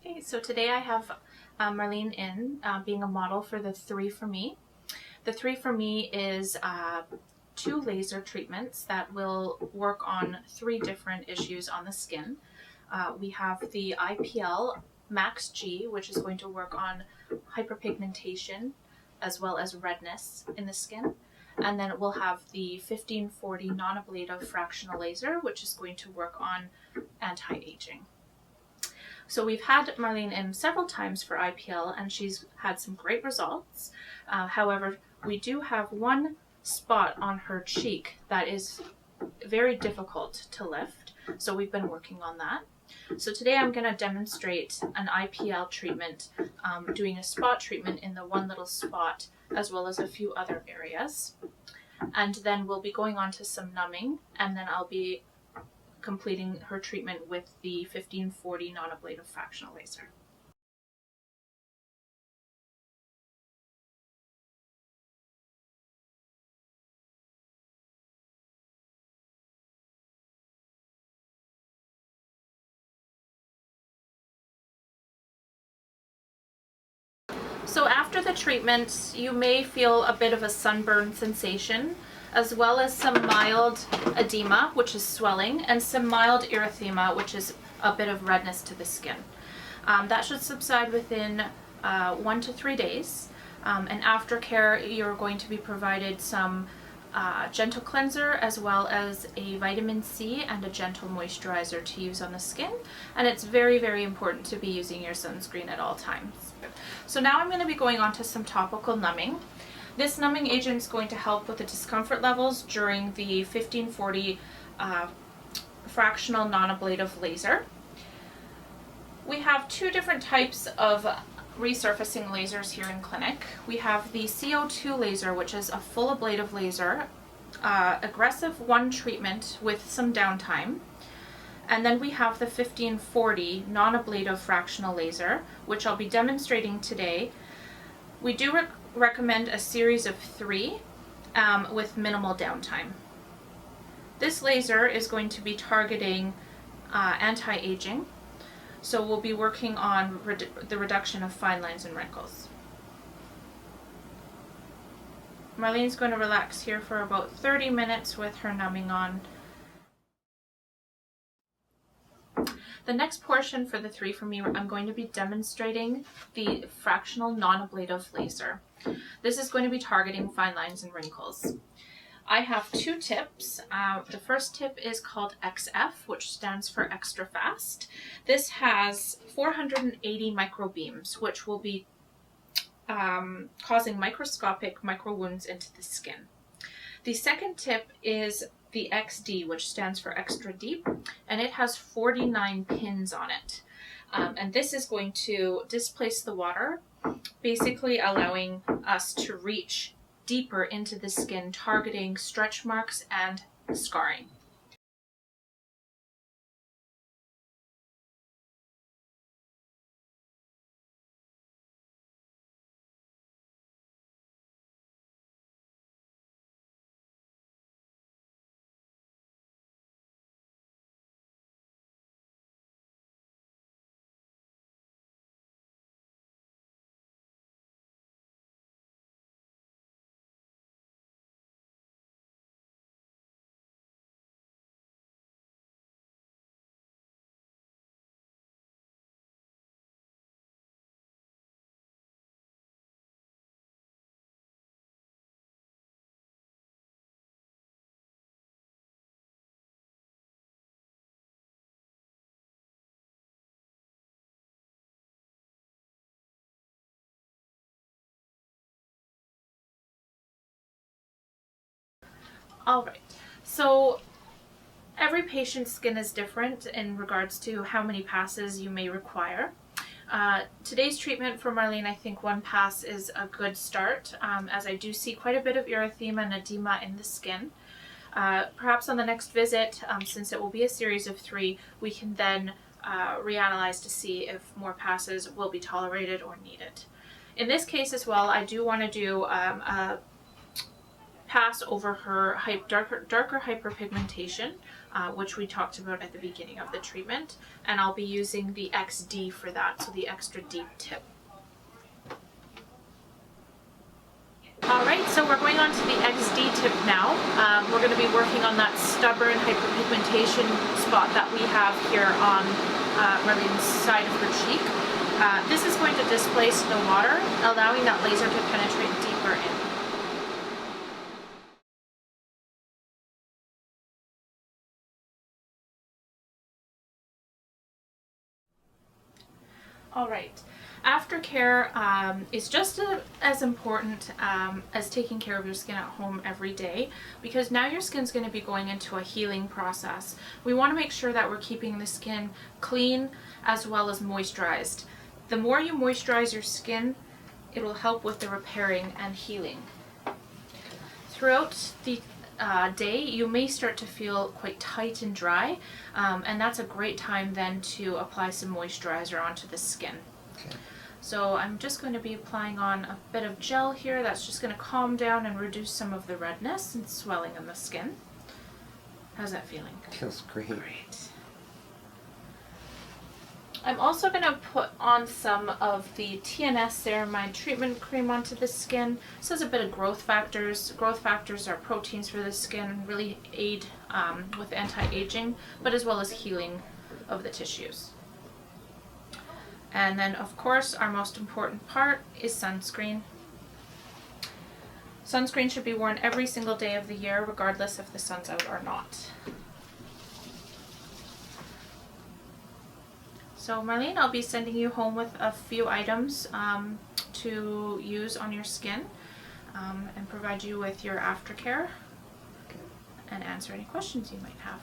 Okay, so today I have Marlene in being a model for the ThreeForMe. The ThreeForMe is 2 laser treatments that will work on 3 different issues on the skin. We have the IPL Max G, which is going to work on hyperpigmentation as well as redness in the skin. And then we'll have the 1540 non-ablative fractional laser, which is going to work on anti-aging. So we've had Marlene in several times for IPL and she's had some great results. However, we do have one spot on her cheek that is very difficult to lift. So we've been working on that. So today I'm going to demonstrate an IPL treatment, doing a spot treatment in the one little spot as well as a few other areas. And then we'll be going on to some numbing, and then I'll be completing her treatment with the 1540 non-ablative fractional laser. So after the treatment, you may feel a bit of a sunburn sensation, as well as some mild edema, which is swelling, and some mild erythema, which is a bit of redness to the skin. That should subside within 1 to 3 days. And aftercare, you're going to be provided some gentle cleanser as well as a vitamin C and a gentle moisturizer to use on the skin. And it's very, very important to be using your sunscreen at all times. So now I'm going to be going on to some topical numbing. This numbing agent is going to help with the discomfort levels during the 1540 fractional non-ablative laser. We have 2 different types of resurfacing lasers here in clinic. We have the CO2 laser, which is a full ablative laser, aggressive one treatment with some downtime. And then we have the 1540 non-ablative fractional laser, which I'll be demonstrating today. We do recommend a series of 3 with minimal downtime. This laser is going to be targeting anti-aging. So we'll be working on the reduction of fine lines and wrinkles. Marlene's going to relax here for about 30 minutes with her numbing on. The next portion for the ThreeForMe, I'm going to be demonstrating the fractional non-ablative laser. This is going to be targeting fine lines and wrinkles. I have 2 tips. The first tip is called XF, which stands for extra fast. This has 480 microbeams, which will be causing microscopic micro wounds into the skin. The second tip is the XD, which stands for extra deep, and it has 49 pins on it. And this is going to displace the water, basically allowing us to reach deeper into the skin, targeting stretch marks and scarring. Alright, so every patient's skin is different in regards to how many passes you may require. Today's treatment for Marlene, I think 1 pass is a good start, as I do see quite a bit of erythema and edema in the skin. Perhaps on the next visit, since it will be a series of 3, we can then reanalyze to see if more passes will be tolerated or needed. In this case as well, I do want to do pass over her darker hyperpigmentation, which we talked about at the beginning of the treatment, and I'll be using the XD for that, so the extra deep tip. Alright, so we're going on to the XD tip now. We're going to be working on that stubborn hyperpigmentation spot that we have here on Marlene's side of her cheek. This is going to displace the water, allowing that laser to penetrate deeper in. Alright, aftercare is just as important as taking care of your skin at home every day, because now your skin's going to be going into a healing process. We want to make sure that we're keeping the skin clean as well as moisturized. The more you moisturize your skin, it will help with the repairing and healing. Throughout the day, you may start to feel quite tight and dry, and that's a great time then to apply some moisturizer onto the skin. Okay. So I'm just going to be applying on a bit of gel here that's just going to calm down and reduce some of the redness and swelling in the skin. How's that feeling? Feels great. Great. I'm also going to put on some of the TNS Ceramide treatment cream onto the skin. This has a bit of growth factors. Growth factors are proteins for the skin, really aid with anti-aging, but as well as healing of the tissues. And then, of course, our most important part is sunscreen. Sunscreen should be worn every single day of the year, regardless if the sun's out or not. So Marlene, I'll be sending you home with a few items to use on your skin and provide you with your aftercare and answer any questions you might have.